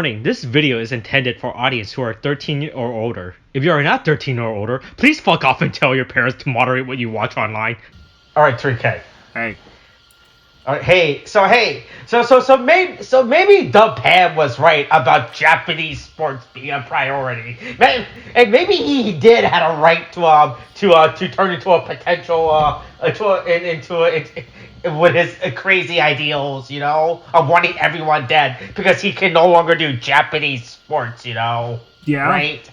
Warning, this video is intended for audience who are 13 or older. If you are not 13 or older, please fuck off and tell your parents to moderate what you watch online. Alright, 3K. Hey. Alright, so maybe Dub Pam was right about Japanese sports being a priority. And maybe he did have a right to turn into a potential with his crazy ideals, you know, of wanting everyone dead because he can no longer do Japanese sports, you know. Yeah. Right?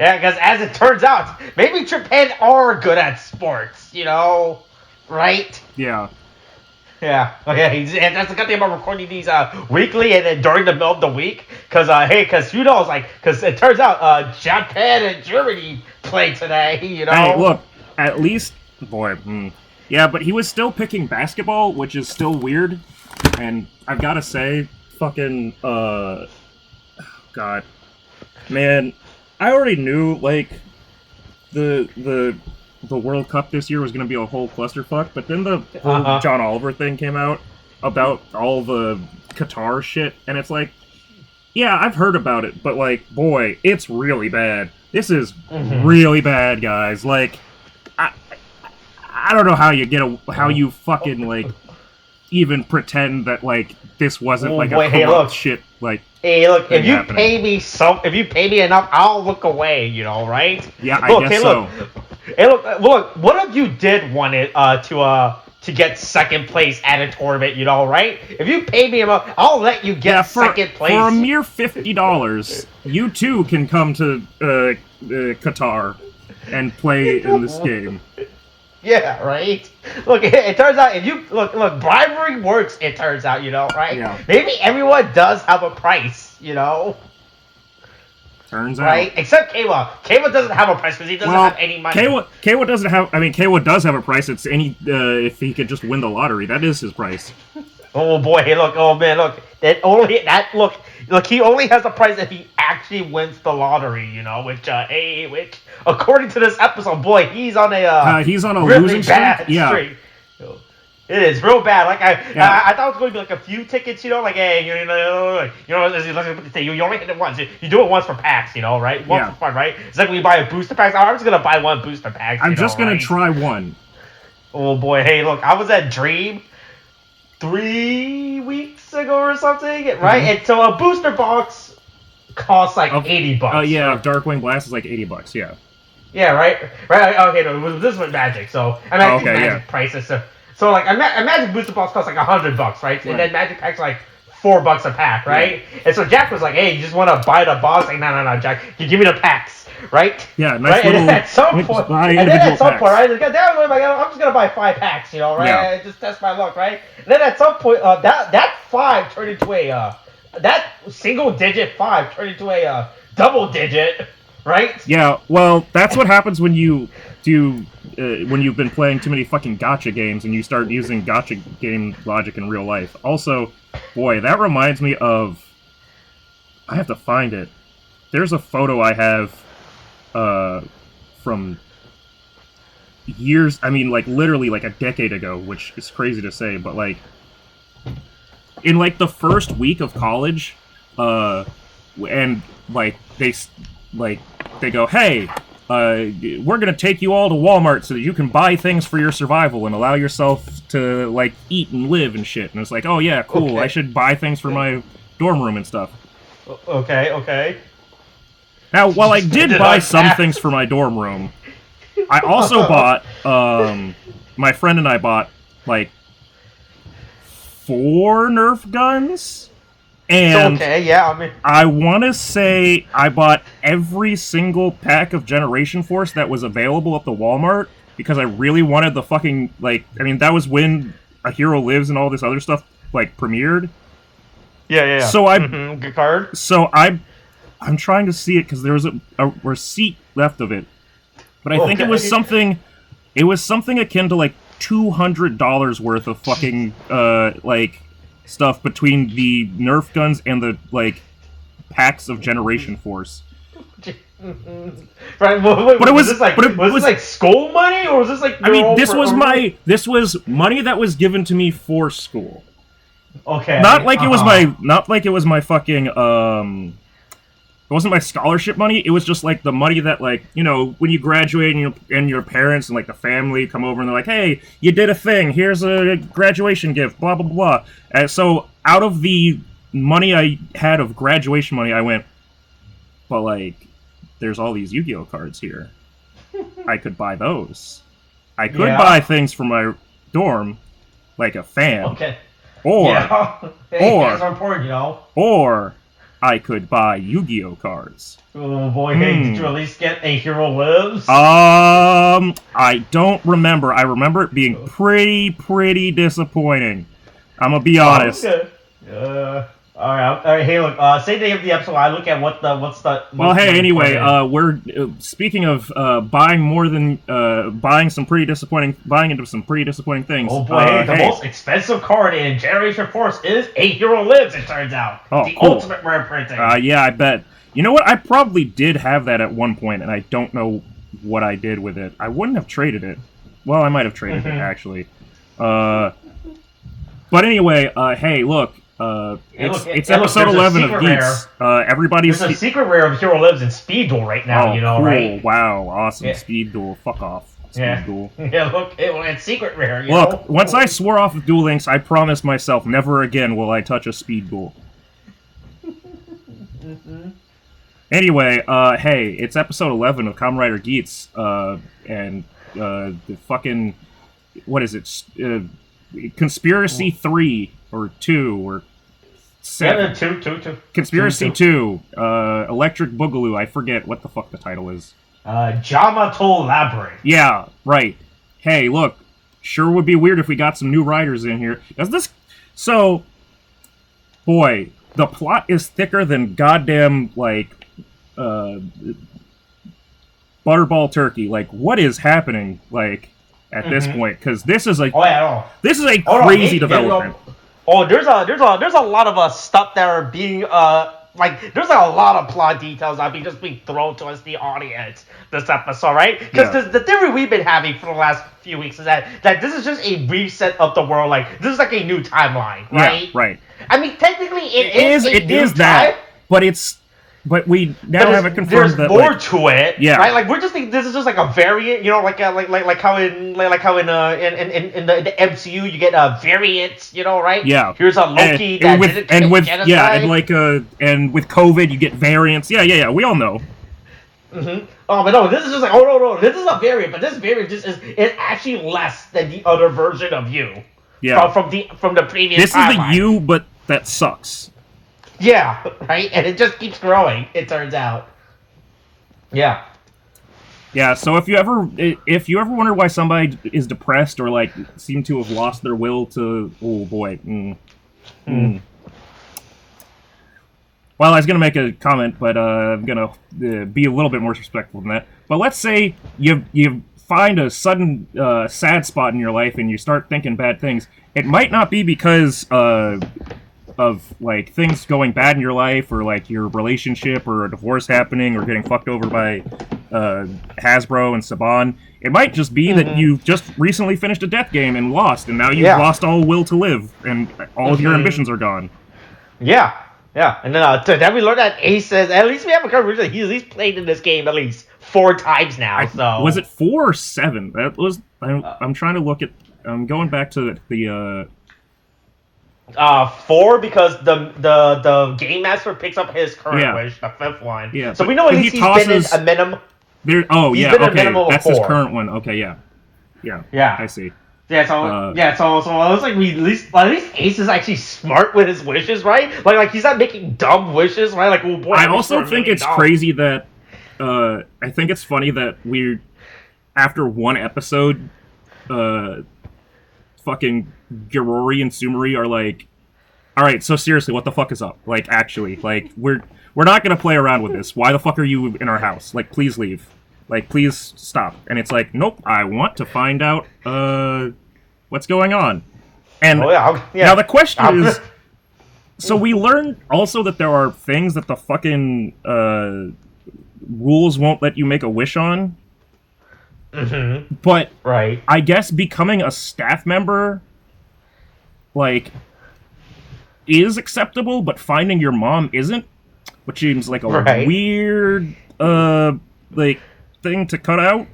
Yeah, because as it turns out, maybe Japan are good at sports, you know, right? Yeah. Yeah, okay, and that's the good thing about recording these weekly and then during the middle of the week, because who knows, because it turns out Japan and Germany play today, you know? Hey, look, at least, yeah, but he was still picking basketball, which is still weird, and I've gotta say, fucking, God, man, I already knew, like, the World Cup this year was going to be a whole clusterfuck, but then the whole John Oliver thing came out about all the Qatar shit, and it's like, yeah, I've heard about it, but like, boy, it's really bad. This is really bad, guys. Like, I don't know how you fucking like even pretend that like this wasn't like a corrupt shit. Like, hey, look, if you pay me enough, I'll look away. You know, right? Yeah, I guess so. Hey, look, what if you did want it to get second place at a tournament, you know, right? If you pay me enough, I'll let you get second place. For a mere $50, you too can come to Qatar and play in this game. Yeah, right? Look, it turns out, if you... Look, bribery works, it turns out, you know, right? Yeah. Maybe everyone does have a price, you know? Turns right? out. Except Kawa. Kawa doesn't have a price because he doesn't have any money. Kawa doesn't have... I mean, Kawa does have a price. It's any... if he could just win the lottery. That is his price. Oh, boy. Hey, look. Oh, man, look. Look, he only has a price if he actually wins the lottery, you know, which, according to this episode, boy, he's on a really losing bad streak. Yeah. Streak. It is real bad. Like I thought it was going to be like a few tickets, you know, like hey, you only hit it once. You do it once for packs, you know, right? Once for fun, right? It's like when you buy a booster pack. I'm just gonna buy one booster pack. I'm just gonna try one. Oh boy, hey, look, I was at Dream 3 weeks ago or something, right? And so a booster box costs like $80. Oh yeah, right? Darkwing Blast is like $80. Yeah. Yeah, right. Okay, no, this was Magic, so I mean, Magic prices. So like, imagine booster box costs like $100, right? And then Magic Pack's like $4 a pack, right? Yeah. And so Jack was like, "Hey, you just want to buy the box?" Like, no, Jack, you give me the packs, right? Yeah, nice little. And then at some point, right? I'm just gonna buy 5 packs, you know, right? Yeah. Just test my luck, right? And then at some point, that 5 turned into that single digit 5 turned into a double digit, right? Yeah, well, that's what happens when you do. When you've been playing too many fucking gacha games and you start using gacha game logic in real life. Also, boy, that reminds me of... I have to find it. There's a photo I have from years... I mean, like, literally, like, a decade ago, which is crazy to say, but, like... In, like, the first week of college, and, like, they go, hey... we're gonna take you all to Walmart so that you can buy things for your survival and allow yourself to, like, eat and live and shit. And it's like, oh yeah, cool, okay. I should buy things for my dorm room and stuff. Okay. Now, while I did buy some things for my dorm room, I also bought, my friend and I bought, like, 4 Nerf guns. And okay, yeah, I mean... I want to say I bought every single pack of Generation Force that was available at the Walmart because I really wanted the fucking, like... I mean, that was when A Hero Lives and all this other stuff, like, premiered. Yeah. So good card. So I'm trying to see it because there was a receipt left of it. But I think it was something... It was something akin to, like, $200 worth of fucking, like... stuff between the Nerf guns and the, like, packs of Generation Force. Right, but it was this like school money, or was this like? I mean, this was money that was given to me for school. Okay. Not like it was my fucking it wasn't my scholarship money. It was just like the money that, like, you know, when you graduate and your parents and like the family come over and they're like, "Hey, you did a thing. Here's a graduation gift." Blah blah blah. And so out of the money I had of graduation money, I went, "But like, there's all these Yu-Gi-Oh cards here. I could buy those. I could buy things for my dorm, like a fan. Okay. Or fans are important, you know. Or I could buy Yu-Gi-Oh cards." Oh boy, hey, did you at least get a Hero Lives? I don't remember. I remember it being pretty disappointing. I'm gonna be honest. Okay. All right. Hey, look. Same day of the episode, I look at what's the. Well, hey. Anyway, we're speaking of buying more than buying into some pretty disappointing things. Oh boy, the most expensive card in Generation Force is a Hero Lives. It turns out. Oh, the cool. ultimate rare printing. Yeah, I bet. You know what? I probably did have that at one point, and I don't know what I did with it. I wouldn't have traded it. Well, I might have traded it actually. But anyway, hey, look. It's episode 11 of Geats. Everybody's... There's a secret rare of Hero Lives in Speed Duel right now, you know, cool. right? Wow, awesome. Speed Duel. Fuck off. Speed Duel. Yeah, look, it's secret rare, you know? Look, once I swore off of Duel Links, I promised myself never again will I touch a Speed Duel. Anyway, hey, it's episode 11 of Kamen Rider Geats, and the fucking... What is it? Conspiracy 3, or 2, or 7. Yeah, two. Conspiracy 2, Electric Boogaloo, I forget what the fuck the title is. Jyamato Labyrinth. Yeah, right. Hey, look, sure would be weird if we got some new riders in here. Does this... So, boy, the plot is thicker than goddamn, like, Butterball Turkey. Like, what is happening, like... At this point, because this is a this is a crazy development. There's a lot of stuff that are being like there's a lot of plot details that are being thrown to us, the audience, this episode, right? Because the theory we've been having for the last few weeks is that this is just a reset of the world, like this is like a new timeline, right? Yeah, right. I mean, technically, it is that, But we now have it confirmed that there's more to it, yeah. Right? Like we're just thinking this is just like a variant, you know, like how in the MCU you get variants, you know, right? Yeah. Here's a Loki and with COVID you get variants. Yeah. We all know. Mm-hmm. Oh, but no, this is just like no, this is a variant, but this variant is actually less than the other version of you. Yeah. From the previous. This is the you, but that sucks. Yeah, right? And it just keeps growing, it turns out. Yeah. Yeah, so if you ever wonder why somebody is depressed or, like, seem to have lost their will to... Oh, boy. Well, I was going to make a comment, but I'm going to be a little bit more respectful than that. But let's say you find a sudden sad spot in your life and you start thinking bad things. It might not be because... of, like, things going bad in your life, or, like, your relationship, or a divorce happening, or getting fucked over by Hasbro and Saban. It might just be that you just recently finished a death game and lost, and now you've lost all will to live, and all of your ambitions are gone. Yeah. And then we learned that Ace says, at least we have a coverage that he's at least played in this game at least 4 times now, so... Was it 4 or 7? That was... I'm trying to look at... I'm going back to the 4 because the game master picks up his current wish, the 5th one. Yeah, so we know at least he's been in a minimum. That's his current one. Okay, yeah. I see. Yeah, so it looks like at least Ace is actually smart with his wishes, right? Like he's not making dumb wishes, right? Like, oh boy. I also think it's crazy that I think it's funny that we're after one episode, fucking Girori and Sumari are like, all right, so seriously, what the fuck is up? Like, actually, like, we're not gonna play around with this. Why the fuck are you in our house? Like, please leave. Like, please stop. And it's like, nope, I want to find out what's going on. And now the question is, so we learned also that there are things that the fucking rules won't let you make a wish on. Mm-hmm. But right. I guess becoming a staff member, like, is acceptable, but finding your mom isn't, which seems like a weird like thing to cut out.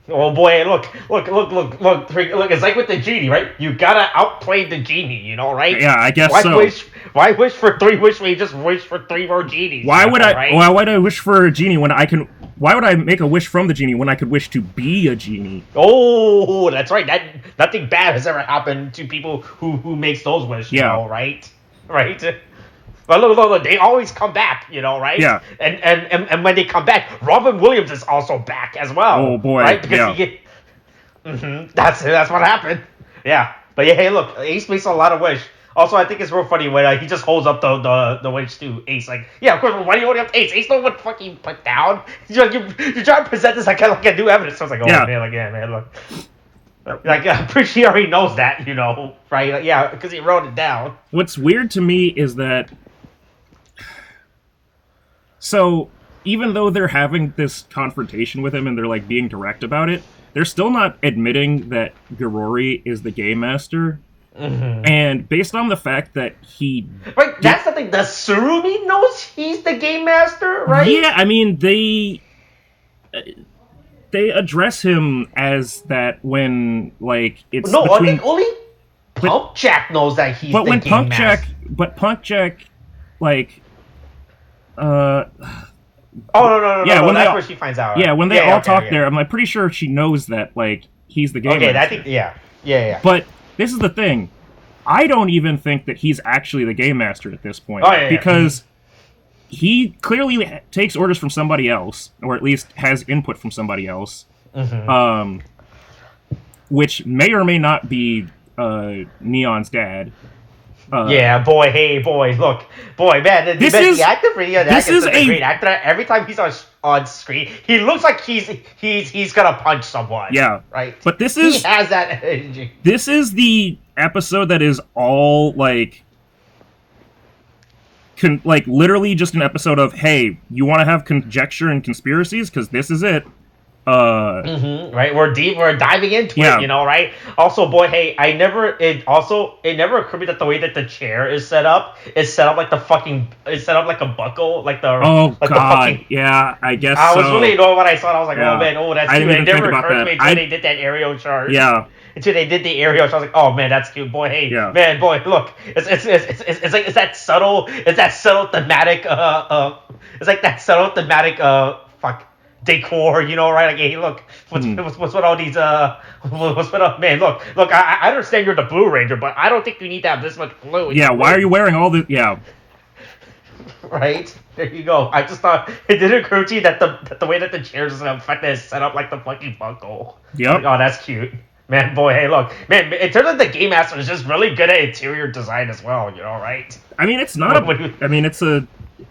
Oh boy, look! It's like with the genie, right? You gotta outplay the genie, you know, right? Yeah, I guess Why wish for 3 wishes when you just wish for 3 more genies? Why would I wish for a genie when I can? Why would I make a wish from the genie when I could wish to be a genie? Oh, that's right. Nothing bad has ever happened to people who makes those wishes, you know, right? Right. But look, they always come back, you know, right? Yeah. And when they come back, Robin Williams is also back as well. Oh boy, right? Because that's what happened. Yeah. But yeah, hey, look, Ace makes a lot of wish. Also, I think it's real funny when he just holds up the wish to Ace. Like, yeah, of course, why do you hold up to Ace? Ace don't want to fucking put down. You're trying to present this like a new evidence. So I was like, man, look. Like, I'm pretty sure he already knows that, you know, right? Like, yeah, because he wrote it down. What's weird to me is that... So, even though they're having this confrontation with him and they're, like, being direct about it, they're still not admitting that Garori is the Game Master. Mm-hmm. And based on the fact that he... Right, that's the thing. The Surumi knows he's the Game Master, right? Yeah, I mean, they address him as that when, like, it's no, I think only Punk Jack knows that he's the Game Master. But Punk Jack, like... no, that's where she finds out. Yeah, when they all talk there, I'm like pretty sure she knows that, like, he's the Game Master. Okay, I think, yeah. But this is the thing. I don't even think that he's actually the Game Master at this point. Because he clearly takes orders from somebody else, or at least has input from somebody else, which may or may not be Neon's dad. Look, man, the actor for Neon is a great actor. Every time he's on screen, he looks like he's gonna punch someone. Yeah, right. But he has that energy. This is the episode that is all like literally just an episode of, hey, you want to have conjecture and conspiracies? Because this is it. Right, we're diving into it, you know, right? Also, it never occurred to me that the way that the chair is set up like like a buckle, like the the fucking, yeah, I guess I was really annoyed when I saw it. I was like, oh man, that's cute. It never occurred to me until they did that aerial chart. Yeah. Until they did the aerial chart, I was like, oh man, that's cute. Look, it's that subtle thematic decor, you know, right? Like, hey, look, what's with all these, man, look, I understand you're the Blue Ranger, but I don't think you need to have this much blue. Yeah, why are you wearing all this? Yeah. Right? There you go. I just thought, it didn't occur to you that the way that the chairs is set up like the fucking buckle. Yep. Like, oh, that's cute. Man, hey, look. Man, in terms of the Game Master, is just really good at interior design as well, you know, right? I mean, it's not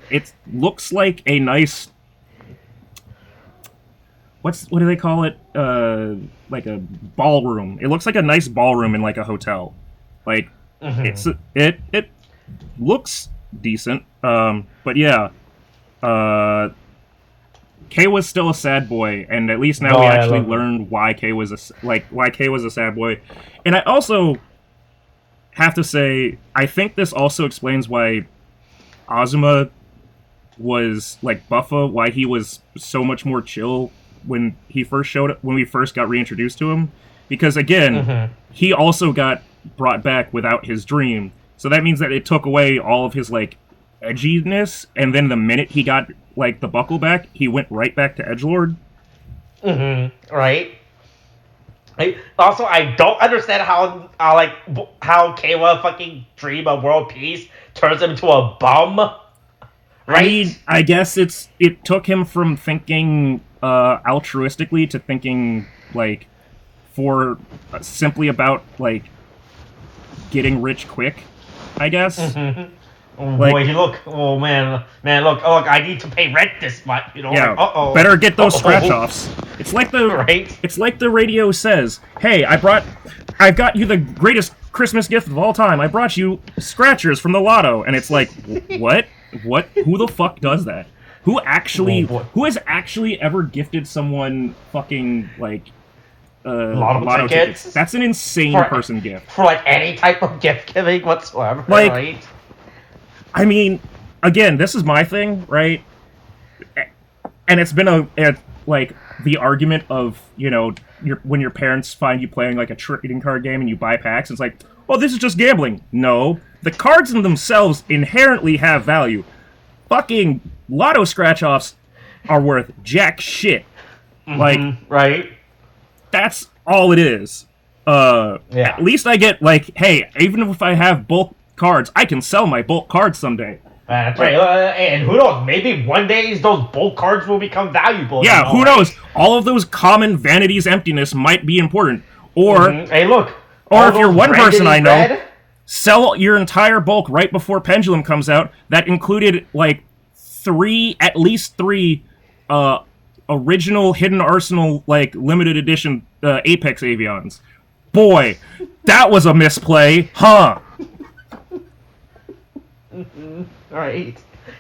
it looks like a nice... what do they call it? Like a ballroom. It looks like a nice ballroom in like a hotel. Like it looks decent. But yeah, Kay was still a sad boy, and at least now we actually learned why Kay was a sad boy. And I also have to say, I think this also explains why Azuma was like Buffa, why he was so much more chill when we first got reintroduced to him, because again, he also got brought back without his dream, so that means that it took away all of his like edginess, and then the minute he got like the buckle back, he went right back to edgelord. Right. Also, I don't understand how Kayla fucking dream of world peace turns him into a bum. Right? I mean, I guess it took him from thinking altruistically to thinking like for simply about like getting rich quick, I guess. Oh like, boy, look! Oh man, look! I need to pay rent this month. You know, yeah. Better get those scratch offs. It's like it's like the radio says, "Hey, I've got you the greatest Christmas gift of all time. I brought you scratchers from the lotto," and it's like, what? What? Who the fuck does that? Who has actually ever gifted someone fucking like lotto tickets? That's an insane person gift for like any type of gift giving whatsoever. Like, I mean, again, this is my thing, right? And it's been like the argument of, you know, when your parents find you playing like a trading card game and you buy packs, it's like, oh, this is just gambling. No, the cards in themselves inherently have value. Fucking lotto scratch-offs are worth jack shit. Like, right? That's all it is. At least I get, like, hey, even if I have bulk cards, I can sell my bulk cards someday. That's right. And who knows? Maybe one day those bulk cards will become valuable. Yeah, who knows? All of those common vanities emptiness might be important. Or, hey, look. Or if you're one person I know, sell your entire bulk right before Pendulum comes out. That included, like, at least three original Hidden Arsenal, like, limited edition Apex Avions. Boy, that was a misplay, huh? Right.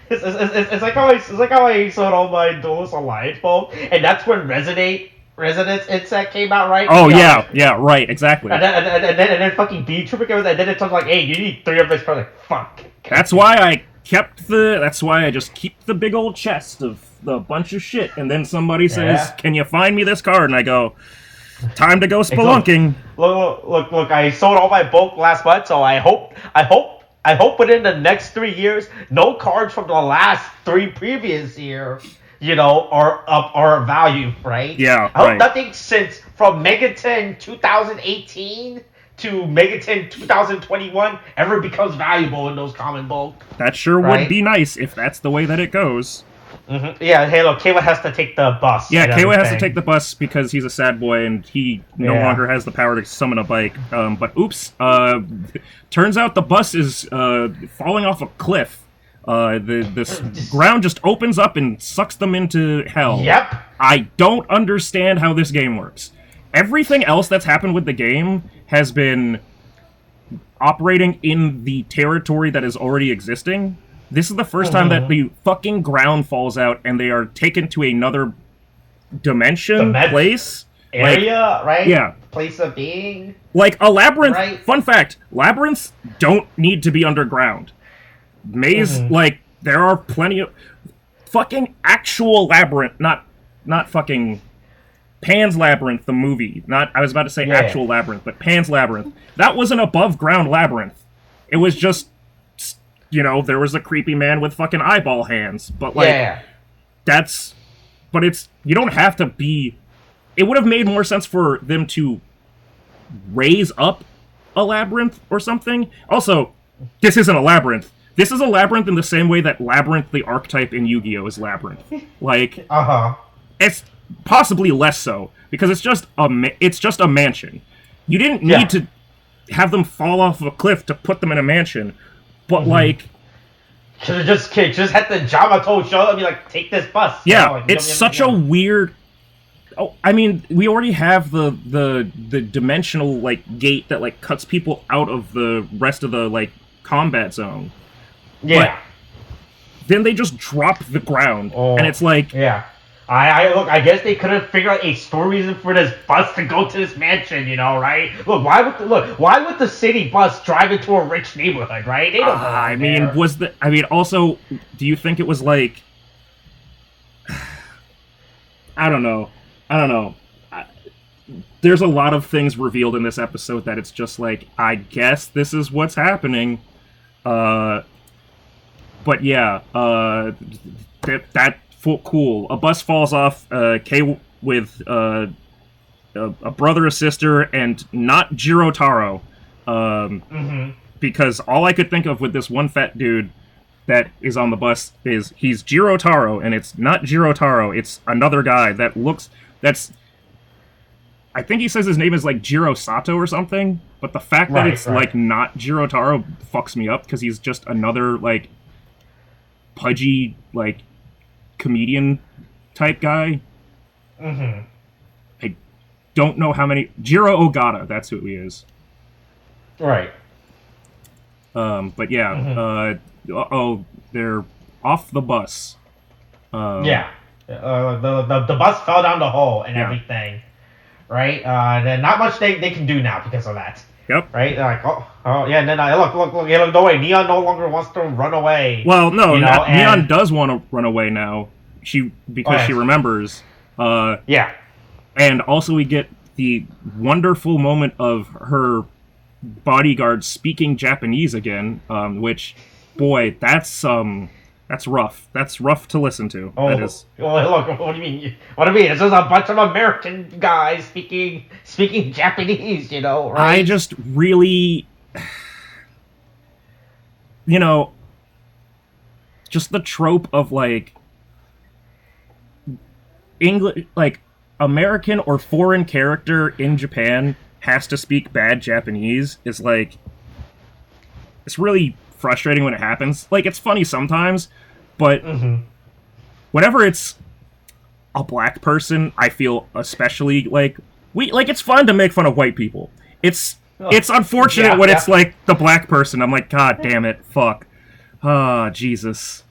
It's like how I sold all my Duelist Alliance bulk, and that's when Resonance Insect came out, right? Oh yeah, right, exactly. And then fucking B Trooper goes, and then it took like, hey, you need 3 of this. Like, fuck. That's why I just keep the big old chest of the bunch of shit, and then somebody says, "Can you find me this card?" And I go, "Time to go spelunking." Look! I sold all my bulk last month, so I hope within the next 3 years, no cards from the last 3 previous years, you know, are value, right? Yeah. I hope nothing since from Megaton 2018 to Megaton 2021 ever becomes valuable in those common bulk. That sure would be nice if that's the way that it goes. Yeah, hey, look, Kawa has to take the bus. Yeah, Kawa has to take the bus because he's a sad boy and he no longer has the power to summon a bike. But oops, turns out the bus is falling off a cliff. The ground just opens up and sucks them into hell. Yep. I don't understand how this game works. Everything else that's happened with the game has been operating in the territory that is already existing. This is the first time that the fucking ground falls out and they are taken to another dimension, place. Area, right? Yeah. Place of being. Like a labyrinth. Right. Fun fact, labyrinths don't need to be underground. Maze, like, there are plenty of fucking actual labyrinth, not fucking Pan's Labyrinth, the movie. I was about to say actual labyrinth, but Pan's Labyrinth. That was an above ground labyrinth. It was just, you know, there was a creepy man with fucking eyeball hands, but like, but it's, you don't have to be, it would have made more sense for them to raise up a labyrinth or something. Also, this isn't a labyrinth. This is a labyrinth in the same way that Labyrinth, the archetype in Yu-Gi-Oh! Is labyrinth. Like, it's possibly less so, because it's just a mansion. You didn't need to have them fall off of a cliff to put them in a mansion. But, like... Should have just had the Jyamato show up and be like, take this bus. Yeah, you know, like, it's such a weird... Oh, I mean, we already have the dimensional, like, gate that, like, cuts people out of the rest of the, like, combat zone. Yeah. But then they just drop the ground, and it's like... Yeah. I guess they couldn't figure out a story reason for this bus to go to this mansion, you know, right? Look, why would the city bus drive into a rich neighborhood, right? They don't know. Also, do you think it was like, I don't know. There's a lot of things revealed in this episode that it's just like, I guess this is what's happening. But yeah, cool. A bus falls off, Kay with a brother, a sister, and not Jirotaro. Because all I could think of with this one fat dude that is on the bus is he's Jirotaro, and it's not Jirotaro, it's another guy that looks... I think he says his name is like Jiro Sato or something, but the fact that it's like not Jirotaro fucks me up, because he's just another, like, pudgy, like, comedian type guy. I don't know how many... Jiro Ogata, that's who he is. Right. But yeah, they're off the bus. The bus fell down the hole and everything. Right? Then not much they can do now because of that. Yep. Right? They're like, yeah, and then look, no way, Neon no longer wants to run away. Well, no, Neon and, does want to run away now. Because she remembers. Yeah. And also we get the wonderful moment of her bodyguard speaking Japanese again, which, boy, that's rough. That's rough to listen to. Oh, that is. Well, look, what do you mean? What do you mean? It's just a bunch of American guys speaking Japanese, right? I just really, just the trope of like English, like American or foreign character in Japan has to speak bad Japanese is like, it's really frustrating when it happens. Like, it's funny sometimes, but whenever it's a black person, I feel especially like it's fun to make fun of white people. It's unfortunate when it's like the black person. I'm like, God damn it, fuck. Ah, Jesus.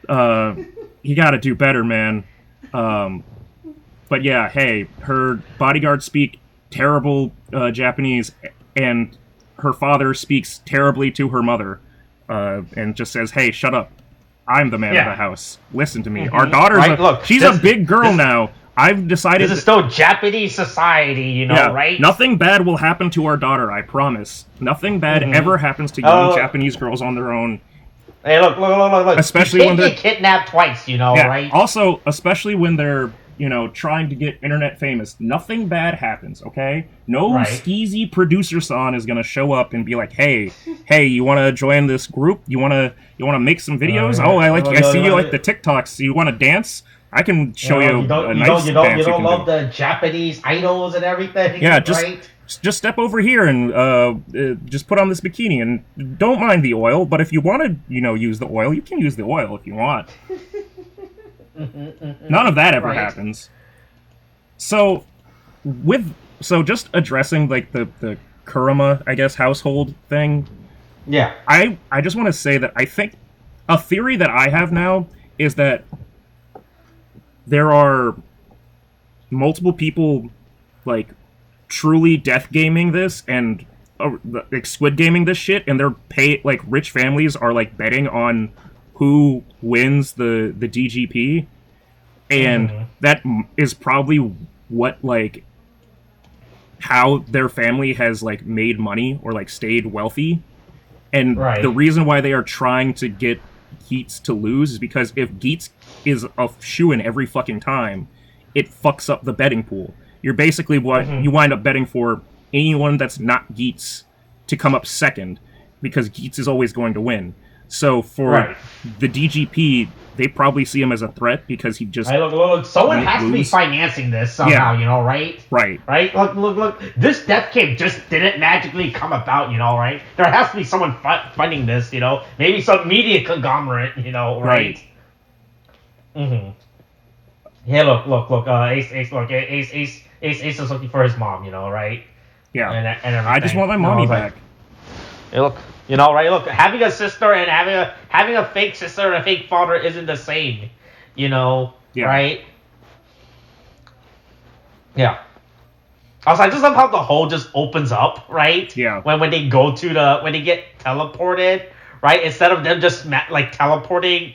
You gotta do better, man. But yeah, hey, her bodyguards speak terrible Japanese, and her father speaks terribly to her mother, and just says, hey, shut up. I'm the man of the house. Listen to me. Our daughter's she's a big girl now. I've decided... This is still Japanese society, right? Nothing bad will happen to our daughter, I promise. Nothing bad ever happens to young Japanese girls on their own. Hey, look. Especially when they're... get kidnapped twice, right? Also, especially when they're, trying to get internet famous. Nothing bad happens, okay? No skeezy producer-san is gonna show up and be like, hey, you wanna join this group? You wanna make some videos? I see you like the TikToks. You wanna dance? I can show you a nice dance. You don't love the Japanese idols and everything? Yeah, just step over here and just put on this bikini and don't mind the oil. But if you want to, use the oil, you can use the oil if you want. None of that ever happens. So just addressing like the Kurama, I guess, household thing. Yeah. I just want to say that I think a theory that I have now is that there are multiple people like truly death gaming this and like squid gaming this shit, and they're like rich families are like betting on who wins the DGP, and that is probably what like how their family has like made money or like stayed wealthy, and the reason why they are trying to get Geats to lose is because if Geats is a shoo-in every fucking time, it fucks up the betting pool. You're basically you wind up betting for anyone that's not Geats to come up second, because Geats is always going to win. So for the DGP, they probably see him as a threat because he just... Look, someone has to be financing this somehow, right? Right. Right? Look. This death game just didn't magically come about, right? There has to be someone funding this, Maybe some media conglomerate, right? Yeah, look. Ace is looking for his mom, right? Yeah. And I just want my mommy back. Hey, look, right? Look, having a sister and having a fake sister and a fake father isn't the same, right? Yeah. I was like, just love how the hole just opens up, right? Yeah. When they go to when they get teleported, right? Instead of them just like teleporting,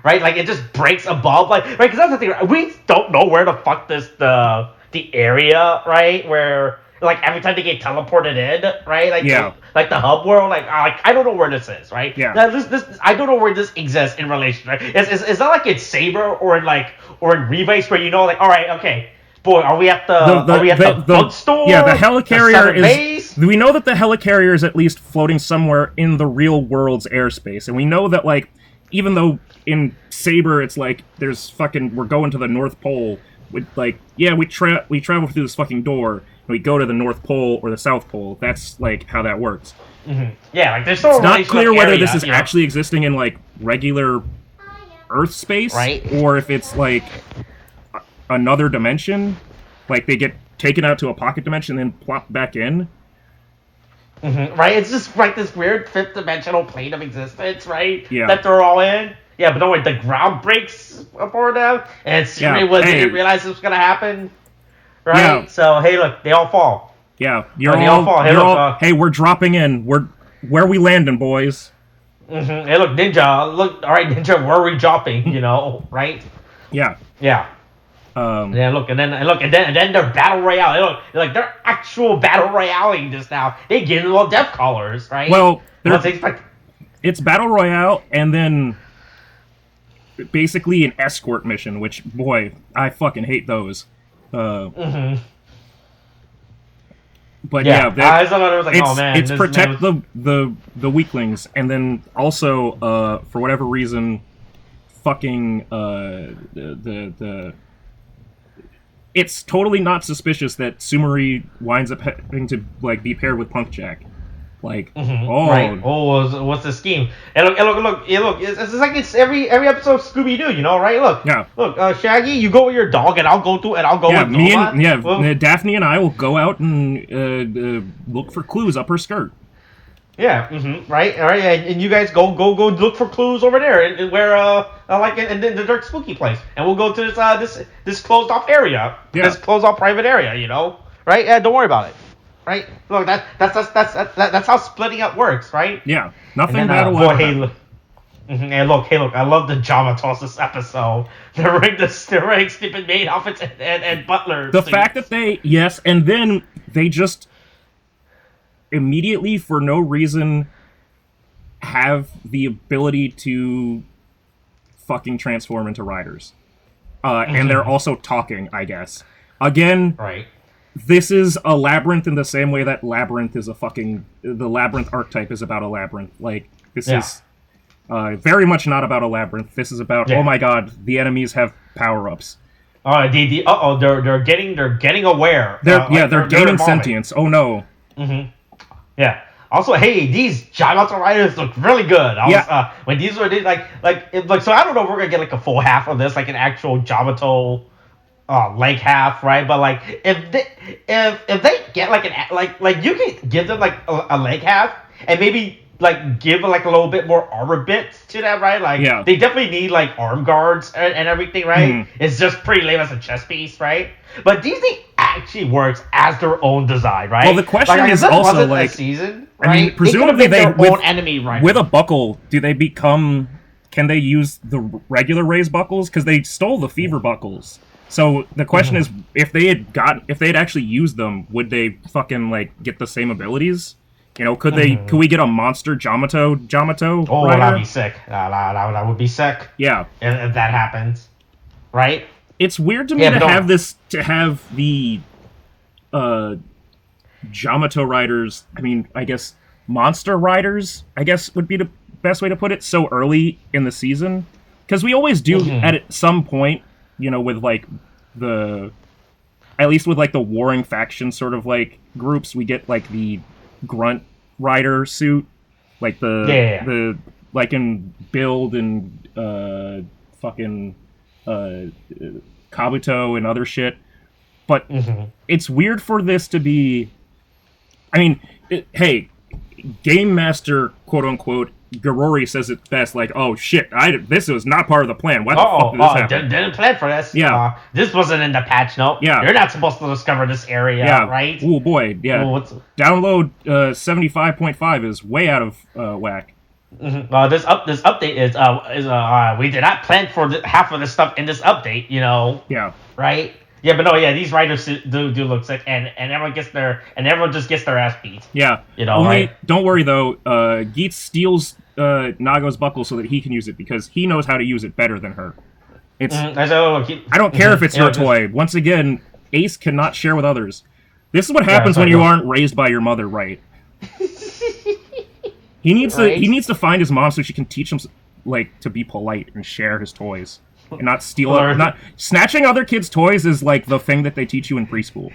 right? Like it just breaks above, like, right? Because that's the thing, right? We don't know where the fuck the area, right? Where like every time they get teleported in, right? Like like the hub world, like I don't know where this is, right? Yeah. Now, this I don't know where this exists in relation, right? It's not like it's Saber or in Rebase where like, all right, okay. Boy, are we at the bookstore? Yeah, the helicarrier is... We know that the helicarrier is at least floating somewhere in the real world's airspace. And we know that, like, even though in Saber it's like, there's fucking... We're going to the North Pole. We travel through this fucking door, and we go to the North Pole or the South Pole. That's, like, how that works. Mm-hmm. Yeah, like, there's no... It's not clear whether this is actually existing in, like, regular Earth space. Right. Or if it's, like... another dimension, like they get taken out to a pocket dimension and then plop back in. Right, it's just like this weird fifth dimensional plane of existence, right? Yeah. That they're all in. Yeah, but no, wait, the ground breaks for them, and didn't realize this was gonna happen. Right? Yeah. So hey, look, they all fall. Yeah, hey, we're dropping in. Where we landing, boys? Mm-hmm. Hey, look, Ninja. Look, all right, Ninja. Where are we dropping? You know, right? Yeah. Yeah. And then they're battle royale. Look, they're actual battle royale this now. They give them all death colors, right? Well, it's battle royale, and then basically an escort mission. Which, boy, I fucking hate those. But it's protect the weaklings, and then also for whatever reason, fucking it's totally not suspicious that Sumari winds up having to like be paired with Punk Jack. Like, right. What's the scheme? And look. It's like it's every episode of Scooby Doo, you know, right? Look, Shaggy, you go with your dog, and I'll go with Daphne and I will go out and look for clues up her skirt. Yeah, right, all right, and you guys go look for clues over there, and where in the dark spooky place, and we'll go to this closed off area, this closed off private area, you know, right? Yeah, don't worry about it. Right? Look, that's how splitting up works, right? Yeah. Nothing bad will ever happen. Hey, look, I love the Jyamato this episode. The ring stupid maid outfits and butler. The fact that and then they just immediately, for no reason, have the ability to fucking transform into riders. And they're also talking, I guess. Again, right. This is a labyrinth in the same way that Labyrinth is the Labyrinth archetype is about a labyrinth. Like, this is very much not about a labyrinth. This is about, oh my god, the enemies have power-ups. They're getting aware. They're gaining sentience. Oh no. Yeah. Also, hey, these Jyamato riders look really good. When these were so I don't know if we're gonna get like a full half of this, like an actual Jyamato leg half, right? But like if they get like you can give them like a leg half and maybe like give like a little bit more armor bits to that, right? Like they definitely need like arm guards and everything, right? It's just pretty lame as a chest piece, right? But these things actually works as their own design, right? Well, the question is also like, season, right? I mean, presumably they their own enemy, right? With a buckle, do they become? Can they use the regular raised buckles? Because they stole the fever buckles. So the question is, if they had actually used them, would they fucking like get the same abilities? You know, could we get a monster Jyamato? Oh, rider? That'd be sick. That would be sick. Yeah, if that happens, right? It's weird to me to have the Jyamato riders. I mean, I guess monster riders. I guess would be the best way to put it. So early in the season, because we always do at some point. You know, with like at least with like the warring faction sort of like groups, we get like the grunt rider suit, like the like in build and fucking Kabuto and other shit. But it's weird for this to be. I mean, hey, Game Master, quote unquote. Garori says it best, like, "Oh shit, this was not part of the plan. Why the fuck did this happen? Didn't plan for this. Yeah, this wasn't in the patch note. Yeah, you're not supposed to discover this area. Right? Oh boy, yeah. Download 75.5 is way out of whack. This update is we did not plan for half of this stuff in this update. You know. Yeah. Right. Yeah, but no, yeah, these riders do look sick, and everyone just gets their ass beat. Yeah, you know. Right? Don't worry though. Geats steals Nago's buckle so that he can use it because he knows how to use it better than her. It's. I don't care if it's your toy. Once again, Ace cannot share with others. This is what happens when you aren't raised by your mother right. He needs to find his mom so she can teach him like to be polite and share his toys. And not steal not snatching other kids' toys is like the thing that they teach you in preschool.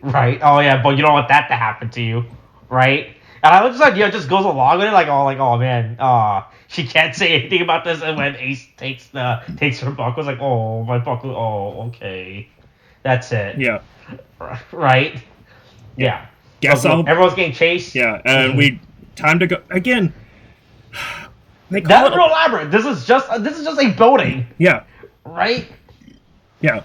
Right. Oh yeah, but you don't want that to happen to you, right? And I just just goes along with it, oh man, she can't say anything about this, and when Ace takes her buckle, it's like, oh my buckle, oh okay, that's it. Yeah. Right. Yeah. Guess everyone's getting chased. Yeah, and time to go again. That's real Labyrinth. This is just a building. Yeah. Right. Yeah.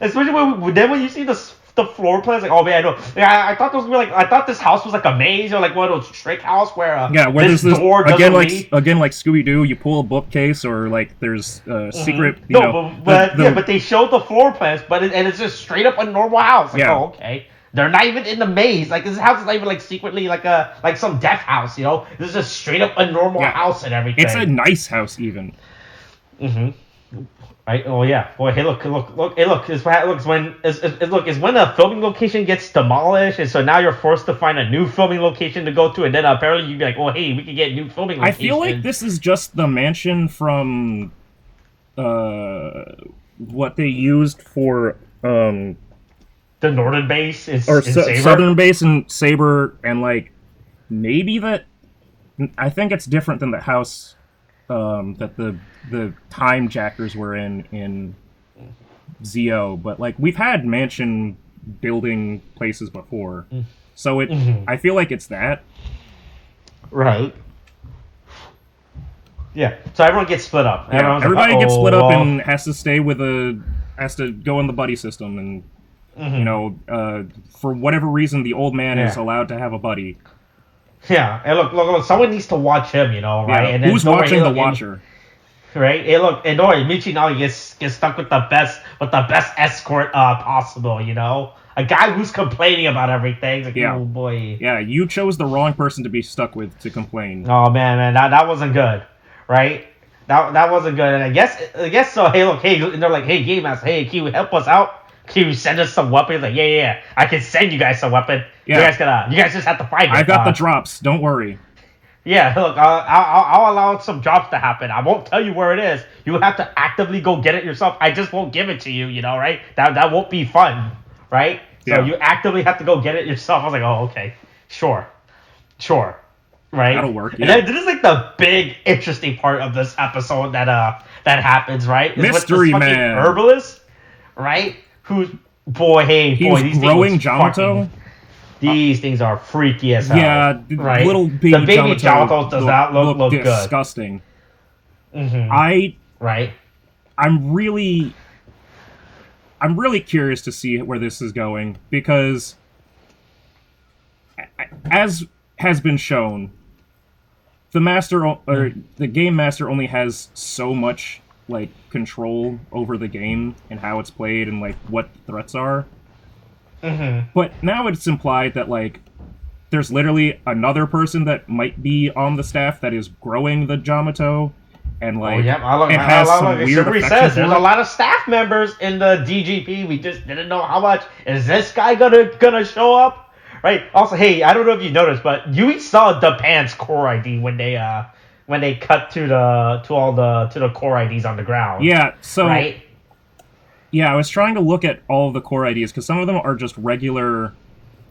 Especially when you see the the floor plans, like, oh man, I know. Yeah, I thought those were like, I thought this house was like a maze or like one of those trick house where where this there's door again lead. like Scooby Doo, you pull a bookcase or like there's secret. But they showed the floor plans, and it's just straight up a normal house. Like, oh, okay. They're not even in the maze. Like, this house is not even like secretly like some death house. This is just straight up a normal house and everything. It's a nice house even. Right? Oh yeah. Boy, hey, look. Hey, look. Is when a filming location gets demolished, and so now you're forced to find a new filming location to go to, and then apparently you'd be like, oh hey, we can get new filming locations. I feel like this is just the mansion from what they used for the northern base in southern base in Saber, and like maybe that. I think it's different than the house that the time jackers were in Zio, but like we've had mansion building places before, so it. I feel like it's that. Right. Yeah. So everyone gets split up. Yeah, everybody gets split up and has to stay has to go in the buddy system, and for whatever reason, the old man is allowed to have a buddy. Yeah, and look, someone needs to watch him, right? Yeah. And then who's watching the watcher? Right? Hey, look, and Michinagi gets stuck with the best escort possible, A guy who's complaining about everything. Like, oh boy. Yeah, you chose the wrong person to be stuck with to complain. Oh man, that wasn't good, right? That wasn't good, and I guess so. Hey, look, and they're like, hey, Game Master, hey, can you help us out? Can you send us some weapons? Like, yeah, I can send you guys some weapon. Yeah. You guys just have to find it. I got the drops. Don't worry. Yeah, look, I'll allow some drops to happen. I won't tell you where it is. You have to actively go get it yourself. I just won't give it to you, right? That won't be fun, right? Yeah. So you actively have to go get it yourself. I was like, oh, okay, sure, right? That'll work. Yeah. And then this is like the big interesting part of this episode that happens, right? Is Mystery with this Man, herbalist, right? Who's he's growing Jyamato. These things are freaky as hell. Yeah, right? Little baby Jyamato does not look disgusting. Good. I'm really curious to see where this is going, because as has been shown, the game master only has so much like control over the game and how it's played and like what the threats are. But now it's implied that like there's literally another person that might be on the staff that is growing the Jyamato, and like it has some weird effects. There's a lot of staff members in the DGP. We just didn't know how much. Is this guy gonna show up? Right. Also, hey, I don't know if you noticed, but you saw Japan's core ID when they cut to the core IDs on the ground. Yeah. So. Right. Yeah, I was trying to look at all of the core IDs, because some of them are just regular,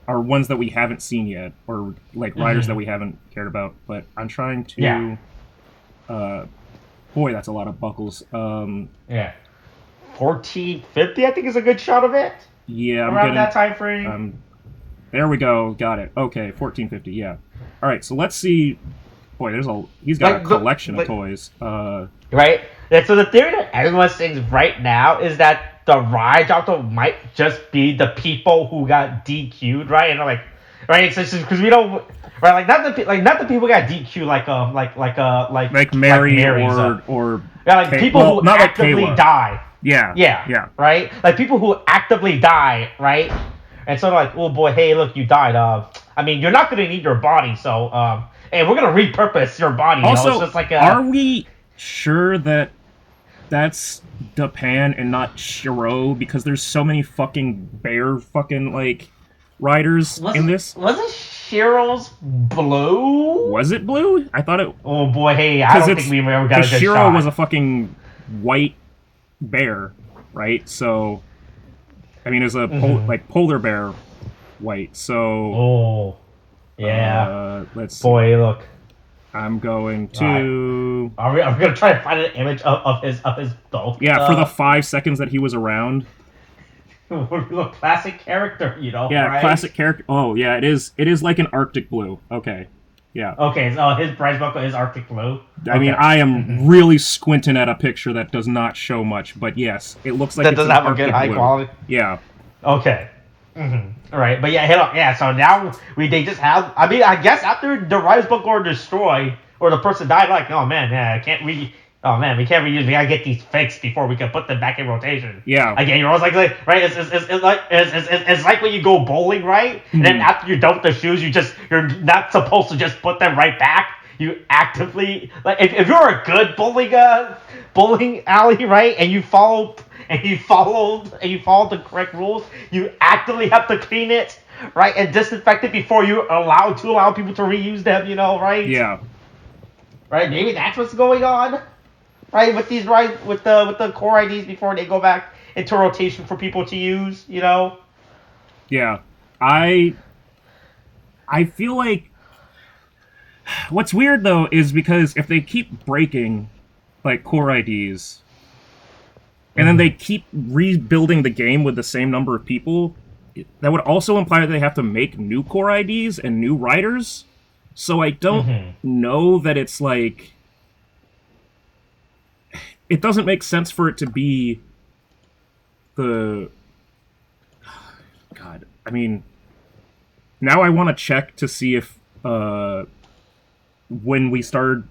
are ones that we haven't seen yet, or like riders that we haven't cared about. But I'm trying to. Yeah. Boy, that's a lot of buckles. Yeah. 1450, I think, is a good shot of it. Yeah, around that time frame. There we go. Got it. Okay, 1450. Yeah. All right. So let's see. Boy, he's got a collection of toys. Right. And so the theory that everyone's saying right now is that the Jyamato might just be the people who got DQ'd, right? And like, right? Because we don't, right? Like not the people who got DQ'd like Mary or people who not actively like die. Yeah. Right? Like people who actively die, right? And so they're like, oh boy, hey, look, you died. I mean, you're not gonna need your body, so and we're gonna repurpose your body. Also, it's just like are we sure that that's Japan and not Shiro? Because there's so many fucking bear fucking like riders in this. Wasn't Shiro's blue? Was it blue? I thought it. Oh boy, hey, I don't think we ever got a good Shiro shot. was a fucking white bear, right? So, I mean, it was a polar bear white. So. Oh. Yeah. Let's see. Boy, look. I'm going to. Are we gonna try to find an image of his belt? Yeah, for the 5 seconds that he was around. Look, classic character, Yeah, right? Classic character. Oh, yeah, it is. It is like an Arctic blue. Okay. Yeah. Okay, so his prize buckle is Arctic blue. I mean, I am really squinting at a picture that does not show much, but yes, it looks like that it's doesn't have a good high quality. Yeah. Okay. Right, but yeah, so now they just have. I mean, I guess after the Rise book or destroy or the person died, like, oh man, yeah, we can't reuse. We gotta get these fixed before we can put them back in rotation. Yeah. Again, you're always like right. It's like when you go bowling, right? And then after you're done with the shoes, you're not supposed to just put them right back. You actively if you're a good bowling alley, right, and you followed the correct rules, you actively have to clean it, right, and disinfect it before you allow people to reuse them, right? Yeah. Right, maybe that's what's going on, right, with these with the core IDs before they go back into rotation for people to use, Yeah. I feel like what's weird though is because if they keep breaking like core IDs and then they keep rebuilding the game with the same number of people, that would also imply that they have to make new core IDs and new riders. So I don't know that it's like... It doesn't make sense for it to be the... God, I mean... Now I want to check to see if when we started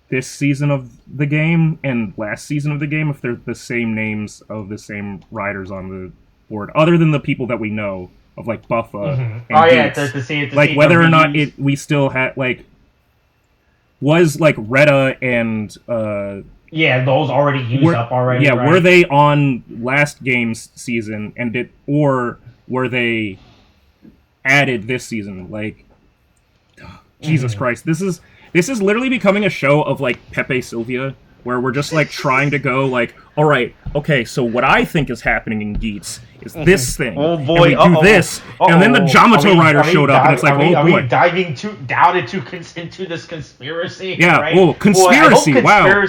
this season of the game and last season of the game, if they're the same names of the same riders on the board, other than the people that we know of, like Buffa and Geats. To see like whether or not we still had like was like Retta and those already used up already. Yeah, right? Were they on last game's season or were they added this season? Like, Jesus Christ, this is literally becoming a show of like Pepe Sylvia, where we're just like trying to go like, all right, okay, so what I think is happening in Geats is this thing. Oh boy, and we do this, and then the Jyamato rider showed up, and it's like, oh boy, are we diving down into this conspiracy? Yeah, right? Conspiracy. Wow,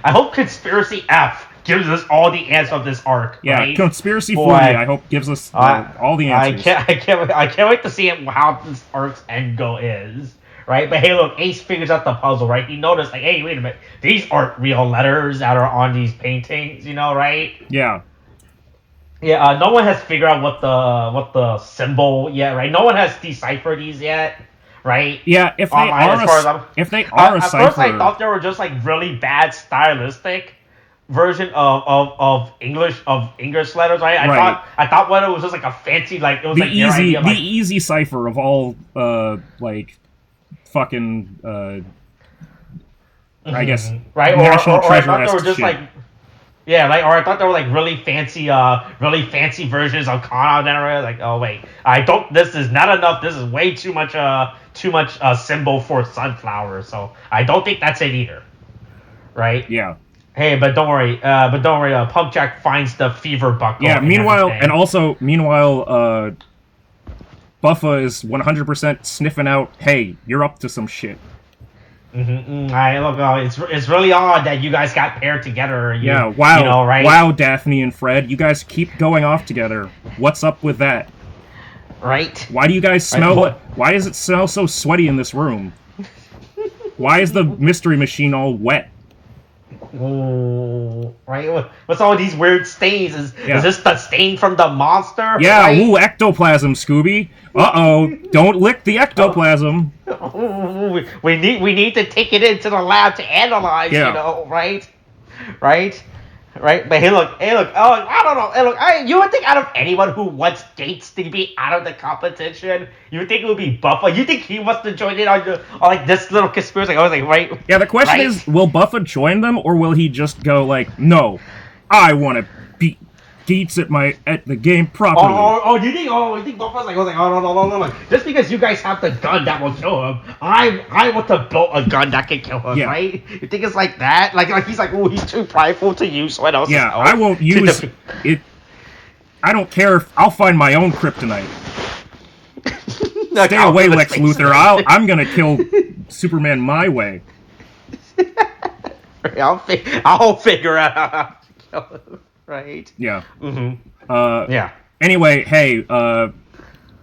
I hope Conspiracy F gives us all the answers of this arc. Yeah, right? Conspiracy 40, I hope gives us all the answers. I can't wait to see how this arc's end goal is. Right, but hey, look, Ace figures out the puzzle, right? He noticed, like, hey, wait a minute, these aren't real letters that are on these paintings, right? Yeah. Yeah, no one has figured out what the symbol yet, right? No one has deciphered these yet, right? Yeah, if they are a at cipher, first I thought they were just like really bad stylistic version of English letters, right? I thought what it was just like a fancy like it was the easy cipher of all like fucking I guess right national or I thought they were just shit. like or I thought they were like really fancy versions of Kana generator. Like, oh wait, this is not enough. This is way too much symbol for sunflower. So I don't think that's it either. Right? Yeah. Hey, but don't worry. Pump Jack finds the fever buckle. Yeah. Meanwhile, Buffa is 100% sniffing out. Hey, you're up to some shit. It's really odd that you guys got paired together. Wow. Right? Wow, Daphne and Fred, you guys keep going off together. What's up with that? Right. Why do you guys smell? Why does it smell so sweaty in this room? Why is the mystery machine all wet? Ooh, right? What's all these weird stains? Is this the stain from the monster? Yeah, right? Ooh, ectoplasm, Scooby. Uh-oh, don't lick the ectoplasm. We need to take it into the lab to analyze, right? Right? But hey, look. Oh, I don't know. Hey, look. You would think out of anyone who wants Gates to be out of the competition, you would think it would be Buffa. You think he wants to join in on like this little conspiracy? I was like, right? Yeah. The question is, will Buffa join them, or will he just go like, no, I want to beat Geats at the game properly? You think Buffa's like, no. Just because you guys have the gun that will kill him, I want to build a gun that can kill him, right? You think it's like that? Like he's like, he's too prideful to use someone else's own. I won't use it. I don't care if I'll find my own kryptonite. Stay away, Lex Luthor. I'm gonna kill Superman my way. I'll figure out how to kill him. Right. Yeah. Yeah. Anyway, hey,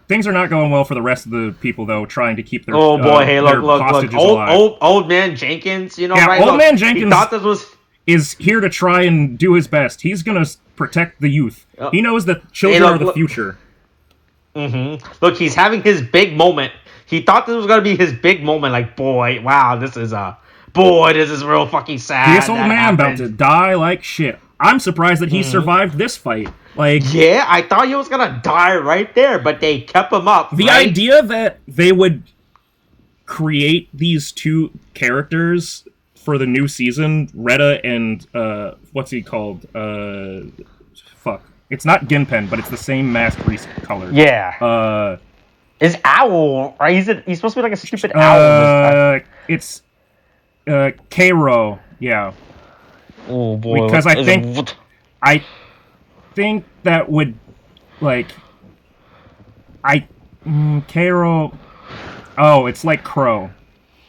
things are not going well for the rest of the people though, trying to keep their hostages alive. Old man Jenkins, right? Old man Jenkins. He thought this was is here to try and do his best. He's gonna protect the youth. He knows that children are the future. Look, he's having his big moment. He thought this was gonna be his big moment. Like, boy, wow, this is real fucking sad. This old man about to die like shit. I'm surprised that he survived this fight. Like, yeah, I thought he was gonna die right there, but they kept him up. The idea that they would create these two characters for the new season, Retta and what's he called? Fuck. It's not Ginpen, but it's the same mask color. Yeah. Is Owl, right? He's supposed to be like a stupid owl. It's Cairo, yeah. Oh boy. Because I think that would, like, Cairo. Oh, it's like Crow.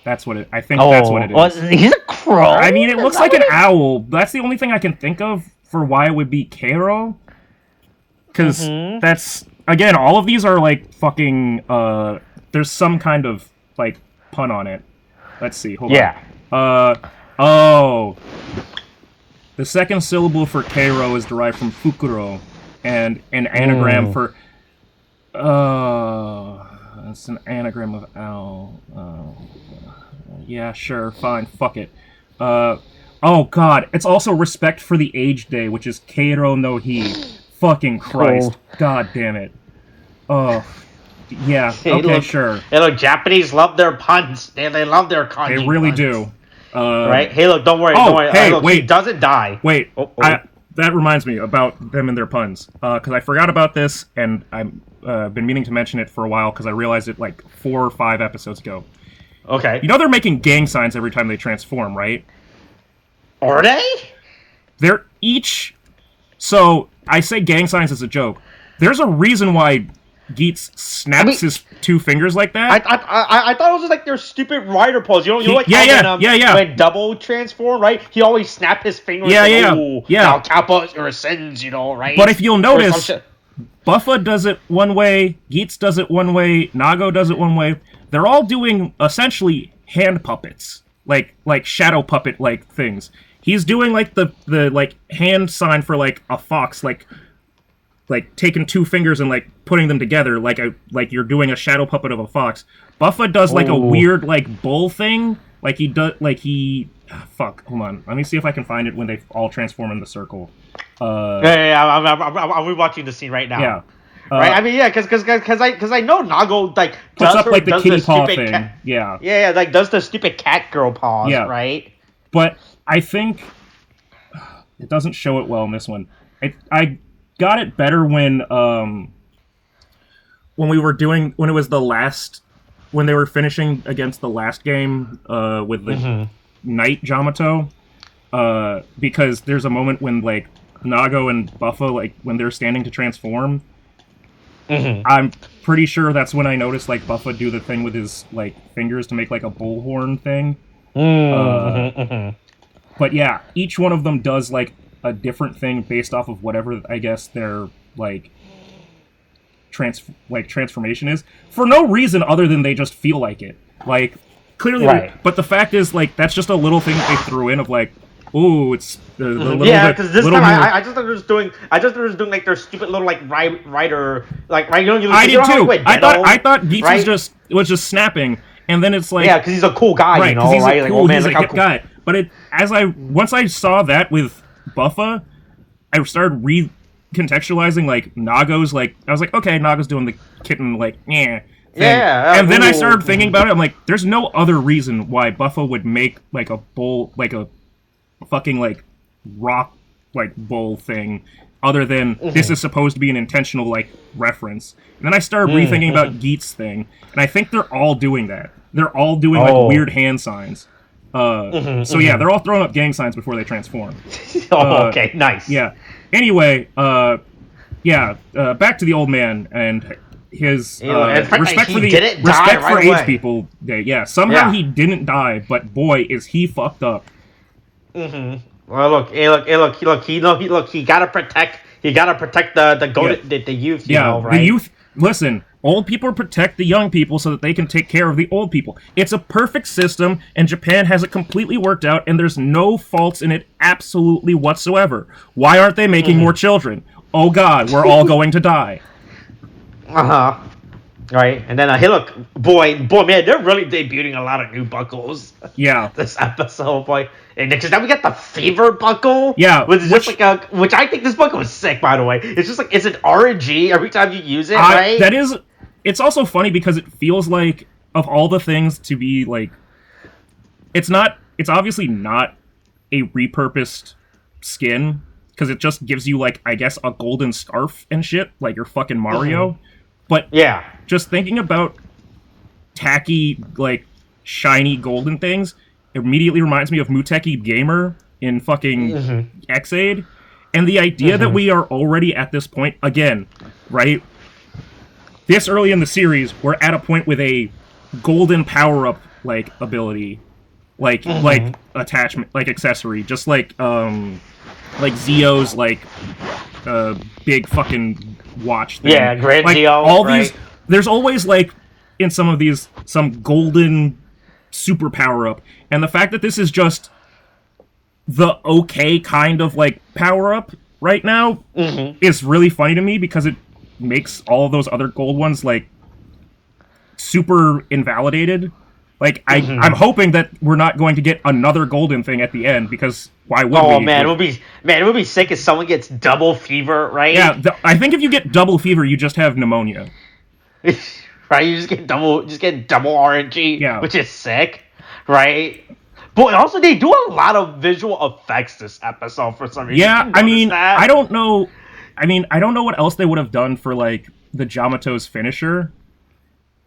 That's what it. I think that's what it is. Well, he's a crow. I mean, it looks like an owl. That's the only thing I can think of for why it would be Cairo. Because that's, again, all of these are like fucking. There's some kind of like pun on it. Let's see. Hold on. Oh. The second syllable for Cairo is derived from Fukuro, and an anagram for. It's an anagram of owl. Yeah, sure, fine, fuck it. Oh god, it's also respect for the age day, which is Keiro no Hi. Fucking Christ. God damn it. Oh. Yeah, okay, sure. Hey, look, Japanese love their puns. They love their kanji. They really puns. do. Right? Hey, look, don't worry. Don't worry. Hey, look, wait. He doesn't die. Wait. That reminds me about them and their puns. Because I forgot about this, and I've been meaning to mention it for a while, because I realized it like 4 or 5 episodes ago. Okay. You know they're making gang signs every time they transform, right? Are they? They're each... So, I say gang signs as a joke. There's a reason why Geats snaps his 2 fingers like that. I thought it was just like their stupid rider pose. You know, when double transform, right? He always snapped his fingers. Now Kappa your sins, you know, right? But if you'll notice, Buffa does it one way, Geats does it one way, Nago does it one way. They're all doing essentially hand puppets, like shadow puppet like things. He's doing like the like hand sign for like a fox, like taking 2 fingers and like putting them together like you're doing a shadow puppet of a fox. Buffa does like a weird like bull thing, like he does fuck, hold on, let me see if I can find it when they all transform in the circle. I'm rewatching the scene right now. Yeah. Right, I mean, yeah, because I know Nago like puts up like the kitty paw thing. Yeah, like does the stupid cat girl paws, right? But I think it doesn't show it well in this one. I got it better when we were doing when they were finishing against the last game with the Knight Jyamato, because there's a moment when like Nago and Buffa, like when they're standing to transform. I'm pretty sure that's when I noticed like Buffa do the thing with his like fingers to make like a bullhorn thing. But yeah, each one of them does like a different thing based off of whatever I guess their like transformation is, for no reason other than they just feel like it. Like clearly, but the fact is like that's just a little thing that they threw in of like, ooh, it's the little because this time I just thought they were just doing like their stupid little like rider like right. I did too. I thought Geats was just snapping, and then it's like because he's a cool guy, you know, he's right? Cool, like, he's a hip guy. But once I saw that with Buffa, I started recontextualizing like Nago's like I was like, okay, Nago's doing the kitten like thing. And then I started thinking about it. I'm like, there's no other reason why Buffa would make like a bull, like a fucking like rock like bull thing, other than this is supposed to be an intentional like reference. And then I started rethinking about Geats' thing, and I think they're all doing that. They're all doing like weird hand signs. So yeah, they're all throwing up gang signs before they transform. Okay, nice. Yeah. Anyway, back to the old man and his respect for age people. Yeah, somehow he didn't die, but boy, is he fucked up. Well, look, he gotta protect the youth. You know, right? The youth. Listen, Old people protect the young people so that they can take care of the old people. It's a perfect system, and Japan has it completely worked out, and there's no faults in it absolutely whatsoever. Why aren't they making more children? Oh god, we're all going to die. Right, and then hey, look, boy, man, they're really debuting a lot of new buckles. Yeah, this episode, boy, and because now we got the fever buckle. Yeah, which is just like which I think this buckle is sick. By the way, it's just like it's an RNG every time you use it, right? That is. It's also funny because it feels like of all the things to be like, it's not. It's obviously not a repurposed skin because it just gives you like I guess a golden scarf and shit like your fucking Mario. But yeah, just thinking about tacky, like, shiny golden things immediately reminds me of Muteki Gamer in fucking X-Aid. And the idea that we are already at this point, again, right? This early in the series, we're at a point with a golden power-up, like, ability. Like attachment, like, accessory. Just like Zio's, like, big fucking watch thing. Yeah, Grand like, Zio, all right? these, there's always, like, in some of these, some golden super power-up. And the fact that this is just the okay kind of, like, power-up right now is really funny to me because it makes all of those other gold ones, like, super invalidated. Like, I'm hoping that we're not going to get another golden thing at the end, because why would we? Oh, man, it would be sick if someone gets double fever, right? Yeah, I think if you get double fever, you just have pneumonia. Right, you just get double RNG, yeah. Which is sick, right? But also, they do a lot of visual effects this episode for some reason. Yeah, I mean, I don't know. I mean, I don't know what else they would have done for, like, the Jyamato's finisher.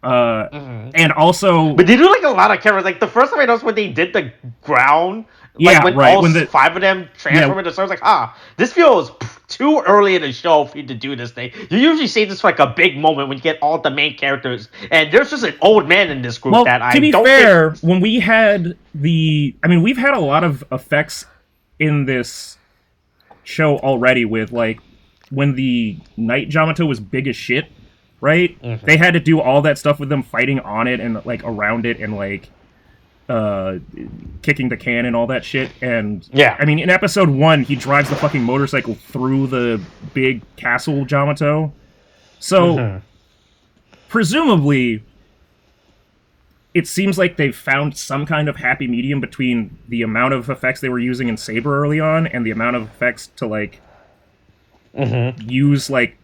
And also... But they do, like, a lot of cameras. Like, the first time I noticed when they did the ground... Yeah, like, when all five of them transform into stars, like, this feels too early in the show for you to do this thing. You usually save this for, like, a big moment when you get all the main characters. And there's just an old man in this group that I don't think... to be fair, when we had the... I mean, we've had a lot of effects in this show already with, like, when the Night Jyamato was big as shit, right? They had to do all that stuff with them fighting on it and, like, around it and, like, kicking the can and all that shit. And, yeah. I mean, in episode 1, he drives the fucking motorcycle through the big castle Jyamato. So, presumably, it seems like they've found some kind of happy medium between the amount of effects they were using in Saber early on and the amount of effects to, like, use, like,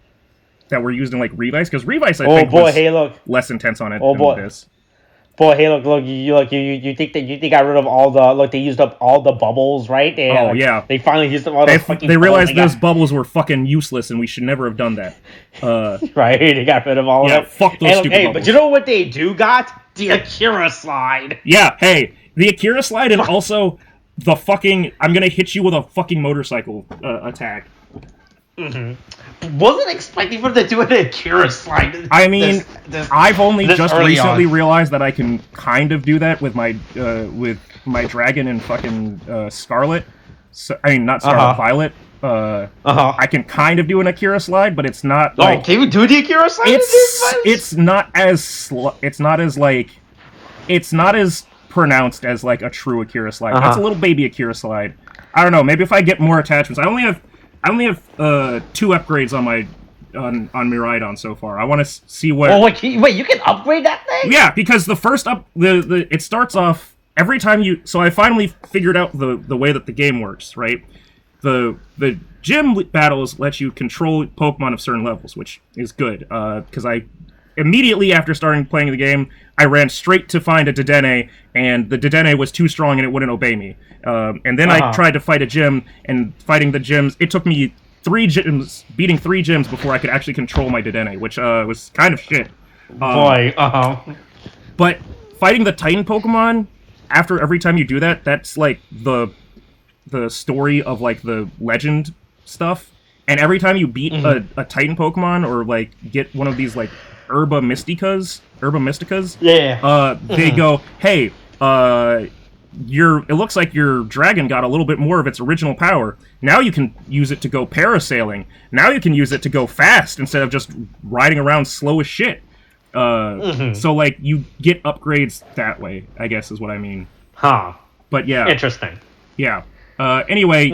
that were used in, like, Revice, because Revice, I think, was less intense on it than this. Boy, hey, look, you think they got rid of all the, they used up all the bubbles, right? They finally used up all those fucking They realized those bubbles were fucking useless and we should never have done that. Right, they got rid of all of it. Yeah, fuck those stupid bubbles. But you know what they do got? The Akira slide. Yeah, hey, the Akira slide and also the fucking, I'm gonna hit you with a fucking motorcycle attack. Wasn't expecting for them to do an Akira slide. I mean, I've only just recently realized that I can kind of do that with my dragon and fucking Scarlet. So, I mean, not Scarlet, Violet. I can kind of do an Akira slide, but it's not like... can you do the Akira slide? It's not as pronounced as, like, a true Akira slide. That's a little baby Akira slide. I don't know, maybe if I get more attachments. I only have 2 upgrades on my Miraidon so far. I want to see what. Oh wait, you can upgrade that thing? Yeah, because the first it starts off every time you. So I finally figured out the way that the game works. Right, the gym battles let you control Pokemon of certain levels, which is good. Because I immediately after starting playing the game, I ran straight to find a Dedenne, and the Dedenne was too strong and it wouldn't obey me. And then I tried to fight a gym, and fighting the gyms, it took me beating 3 gyms before I could actually control my Dedenne, which was kind of shit. But fighting the Titan Pokemon, after every time you do that, that's like the story of like the legend stuff. And every time you beat a Titan Pokemon or like get one of these like Herba Mysticas, they go, hey, it looks like your dragon got a little bit more of its original power. Now you can use it to go parasailing. Now you can use it to go fast instead of just riding around slow as shit. So like you get upgrades that way, I guess is what I mean. Huh. But yeah. Interesting. Yeah. Anyway,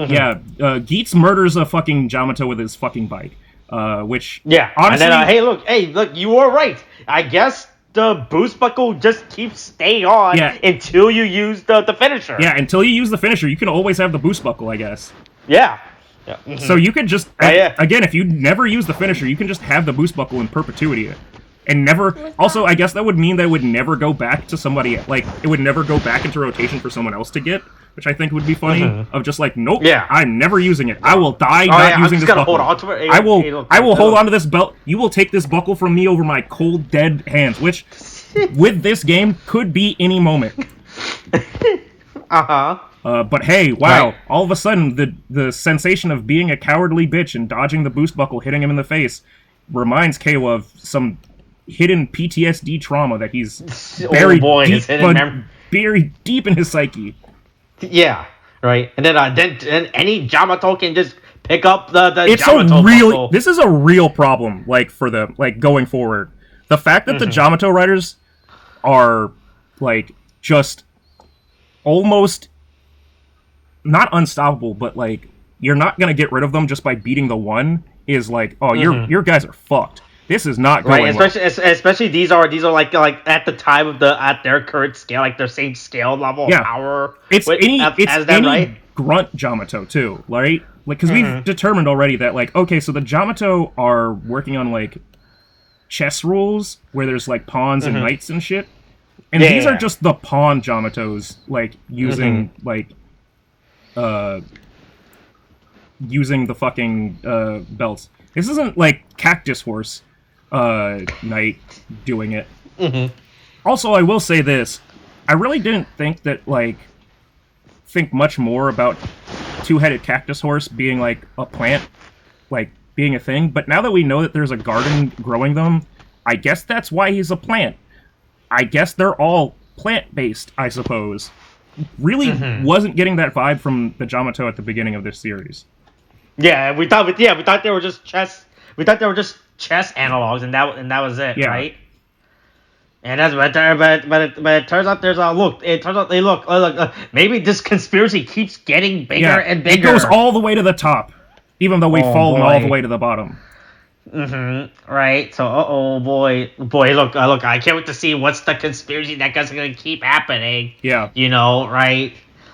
Geats murders a fucking Jyamato with his fucking bike. Which honestly, and then hey look, you were right. I guess the boost buckle just keeps staying on until you use the finisher. Yeah, until you use the finisher, you can always have the boost buckle, I guess. Yeah. So you could just again, if you never use the finisher, you can just have the boost buckle in perpetuity. And never. Also, I guess that would mean that it would never go back to somebody. Like, it would never go back into rotation for someone else to get, which I think would be funny. Of just like, nope, I'm never using it. I will die not using this buckle. Hold on to it. I will hold on to this belt. You will take this buckle from me over my cold, dead hands, which, with this game, could be any moment. But hey, wow! All of a sudden, the sensation of being a cowardly bitch and dodging the boost buckle, hitting him in the face, reminds Keiwa of some hidden PTSD trauma that he's buried deep in his psyche. Yeah, right. And then any Jyamato can just pick up the it's Jyamato buckle. This is a real problem, like, for the, like, going forward. The fact that the Jyamato riders are, like, just almost not unstoppable, but, like, you're not gonna get rid of them just by beating the one is like, oh, your guys are fucked. This is not going well. Especially these are like at the time of at their current scale, like their same scale level of power. It's any grunt Jyamato too, right? Like, because we've determined already that, like, okay, so the Jyamato are working on, like, chess rules where there's, like, pawns and knights and shit, and these are just the pawn Jyamatos, like, using like using the fucking belts. This isn't like Cactus Horse Knight doing it. Also, I will say this. I really didn't think much more about two-headed Cactus Horse being like a plant, like being a thing, but now that we know that there's a garden growing them, I guess that's why he's a plant. I guess they're all plant-based, I suppose. Really wasn't getting that vibe from the Jyamato at the beginning of this series. Yeah, we thought they were just chess. We thought they were just chess analogs, and that was it, right? And that's but it turns out there's a look. It turns out look. Maybe this conspiracy keeps getting bigger and bigger. It goes all the way to the top, even though we've fallen all the way to the bottom. Right. So, boy, look. I can't wait to see what's the conspiracy that's gonna keep happening. Yeah. You know, right?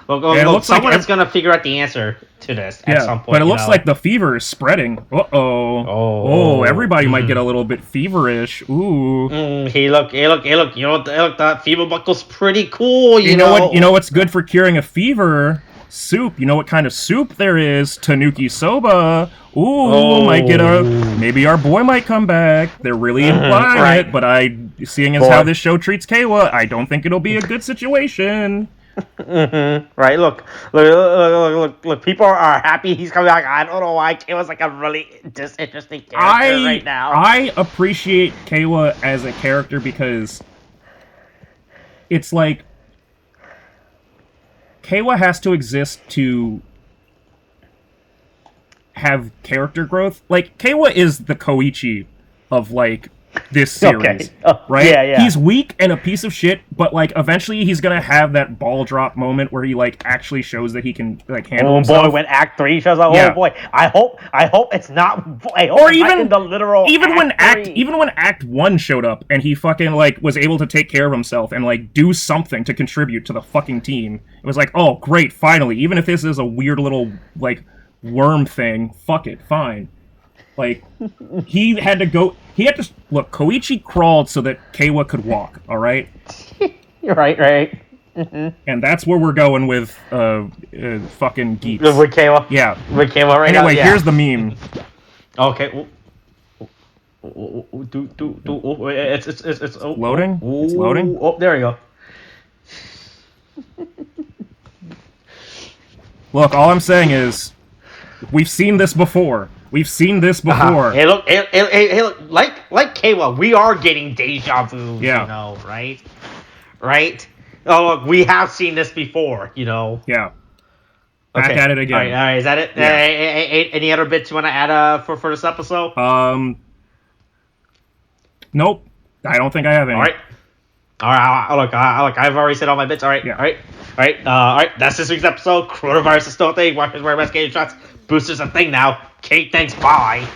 Look, someone is gonna figure out the answer to this at some point. But it looks like the fever is spreading. Oh, everybody might get a little bit feverish. Ooh. Hey, look. You know, that fever buckle's pretty cool. You know what's good for curing a fever? Soup. You know what kind of soup there is? Tanuki soba. Ooh, maybe our boy might come back. They're really implying it, but seeing as how this show treats Keiwa, I don't think it'll be a good situation. Right, look, people are happy he's coming back. I don't know why Keiwa's like a really disinteresting character right now. I appreciate Keiwa as a character because it's like Keiwa has to exist to have character growth. Like, Keiwa is the Koichi of, like, this series, right? Yeah. He's weak and a piece of shit, but, like, eventually he's gonna have that ball drop moment where he, like, actually shows that he can, like, handle himself. Boy, when Act 3 shows up, oh boy, I hope it's not, or even in the literal even when Act Act 1 showed up and he fucking, like, was able to take care of himself and, like, do something to contribute to the fucking team. It was like, oh, great, finally, even if this is a weird little, like, worm thing, fuck it, fine. Like, he had to look, Koichi crawled so that Keiwa could walk, alright? Right. And that's where we're going with, fucking Geats. With Keiwa? Yeah. With Keiwa right now? Anyway, here's the meme. Okay. It's loading? It's loading? Oh, there you go. Look, all I'm saying is, we've seen this before. Hey, look, like Keiwa, we are getting deja vu, you know, right? Right? Oh, look, we have seen this before, you know. Yeah. Back at it again. All right, is that it? Yeah. Any other bits you want to add for this episode? Nope. I don't think I have any. All right. Look, I've already said all my bits. All right. Yeah. All right. That's this week's episode. Coronavirus is still a thing. Watch wear mask, game shots. Boosters a thing now. Kate, thanks. Bye.